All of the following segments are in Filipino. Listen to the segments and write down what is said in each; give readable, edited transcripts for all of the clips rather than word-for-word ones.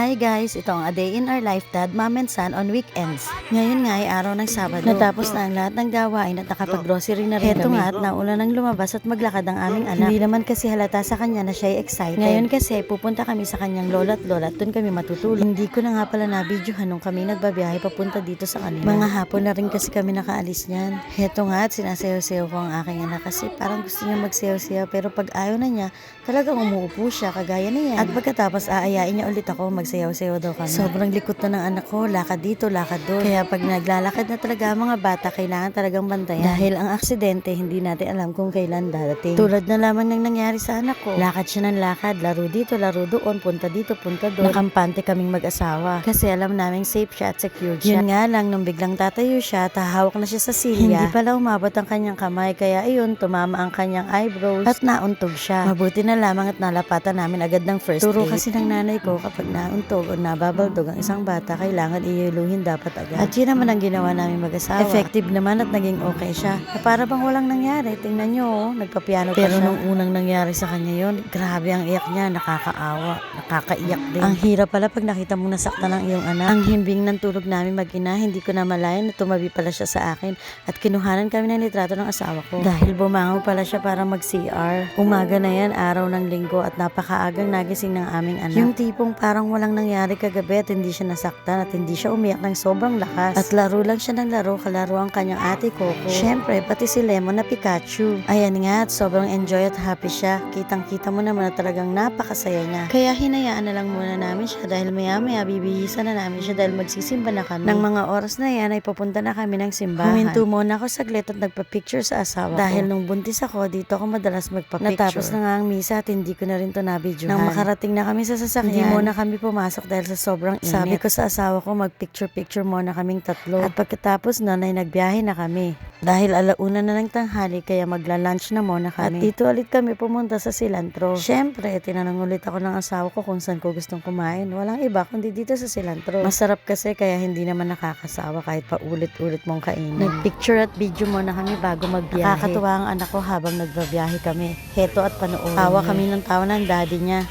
Hi guys, ito ang A Day in Our Life Dad, Mom and Son on weekends. Ngayon nga ay araw ng Sabado. Natapos na ang lahat ng gawain at nakapag-grocery na rin kami. Heto nga at nauna nang lumabas at maglakad ang aming anak. Hindi naman kasi halata sa kanya na siya excited. Ngayon kasi pupunta kami sa kanyang lola't lola at dun kami matutulog. Hindi ko na nga pala na-videohan nung kami nagbabiyahe papunta dito sa kanila. Mga hapon na rin kasi kami nakaalis niyan. Heto nga at sinasayaw-sayaw ko ang aking anak kasi parang gusto niya magsayaw-sayaw pero pag ayaw na niya, talagang umuupo siya kagaya na yan. At pagkatapos aayain niya ulit ako magsayaw-sayaw daw kami. Sobrang likot na ng anak ko, lakad dito, lakad doon. Kaya pag naglalakad na talaga ang mga bata, kailangan talagang bantayan. Dahil ang aksidente, hindi natin alam kung kailan dadating. Tulad na lamang ng nangyari sa anak ko. Lakad siya ng lakad, laro dito, laro doon, punta dito, punta doon. Nakampante kaming mag-asawa. Kasi alam namin safe siya at secure siya. Yun nga lang, nung biglang tatayo siya, tahawak na siya sa silya. Hindi pala umabot ang kanyang kamay, kaya ayun, tumama ang kanyang eyebrows at nauntog siya. Mabuti na lamang at nalapatan namin agad ng first aid. Turo kasi ng nanay ko, kapag nauntog o nababaldog ang isang bata, kailangan iiluhin dapat agad. At yun naman ang ginawa namin mag-asawa. Effective naman at naging okay siya. Na para bang walang nangyari. Tingnan nyo, nagpapiano pa siya. Pero nung unang nangyari sa kanya yun, grabe ang iyak niya, nakakaawa, nakakaiyak din. Ang hirap pala pag nakita mong nasaktan ng iyong anak. Ang himbing ng tulog namin mag-ina, hindi ko na malayan na tumabi pala siya sa akin at kinuhanan kami ng litrato ng asawa ko. Dahil bumangon pala siya para mag-CR. Umaga na yan, araw ng linggo at napakaagang nagising ng aming anak. Yung tipong parang walang nangyari kagabi at hindi siya nasaktan at hindi siya umiyak ng sobrang lakas. At laro lang siya ng laro, kalaro ang kanyang ate Coco. Syempre, pati si Lemon na Pikachu. Ayan nga at sobrang enjoy at happy siya. Kitang-kita mo naman na talagang napakasaya niya. Kaya hinayaan na lang muna namin siya dahil maya-maya bibihisan na namin siya dahil magsisimba na kami. Nang mga oras na yan ay papunta na kami ng simbahan. Huminto muna ako saglit at nagpa-picture sa asawa ko. Dahil nung buntis ako, dito ako madalas magpa-picture. Natapos na nga ang misa at hindi ko na rin to na-videohan. Nang makarating na kami sa sasakyan, hindi muna kami pumasok dahil sa sobrang init. Sabi ko sa asawa ko, mag-picture-picture muna kaming tatlo. At pagkatapos nun ay nagbiyahe na kami. Dahil alauna na ng tanghali, kaya magla-lunch na muna kami. At dito ulit kami pumunta sa Cilantro. Syempre, tinanong ulit ako ng asawa ko kung saan ko gustong kumain. Walang iba kundi dito sa Cilantro. Masarap kasi kaya hindi naman nakakasawa kahit pa ulit-ulit mong kainin. Nag-picture at video muna kami bago magbiyahe. Nakakatuwa ang anak ko habang nagbabiyahe kami. Heto at panoorin. Tawa kami ng tawa ng daddy niya.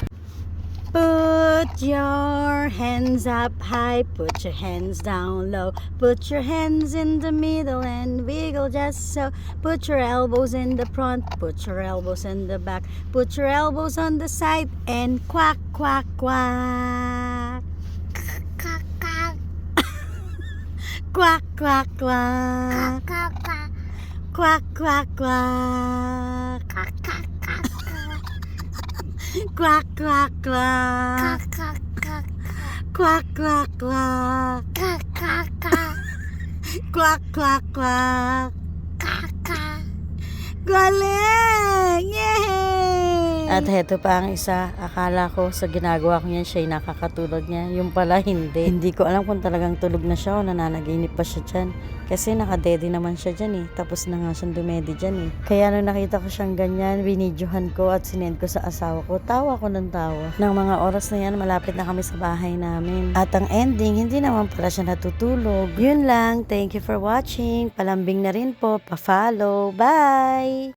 Put your hands up high, put your hands down low, put your hands in the middle and wiggle just so. Put your elbows in the front, put your elbows in the back, put your elbows on the side and quack, quack, quack. Quack, quack, quack. Quack, quack, quack. Quack, quack, quack. Quack, quack, quack. Quack, quack, quack. Galing! Yay! At heto pa ang isa, akala ko sa ginagawa ko yan siya'y nakakatulog niya. Yung pala hindi. Hindi ko alam kung talagang tulog na siya o nananaginip pa siya dyan. Kasi nakadede naman siya dyan eh. Tapos na nga siyang dumedi dyan eh. Kaya nung nakita ko siyang ganyan, binidyohan ko at sinend ko sa asawa ko. Tawa ko ng tawa. Nang mga oras na yan, malapit na kami sa bahay namin. At ang ending, hindi naman pala siya natutulog. Yun lang. Thank you for watching. Palambing na rin po. Pa-follow. Bye!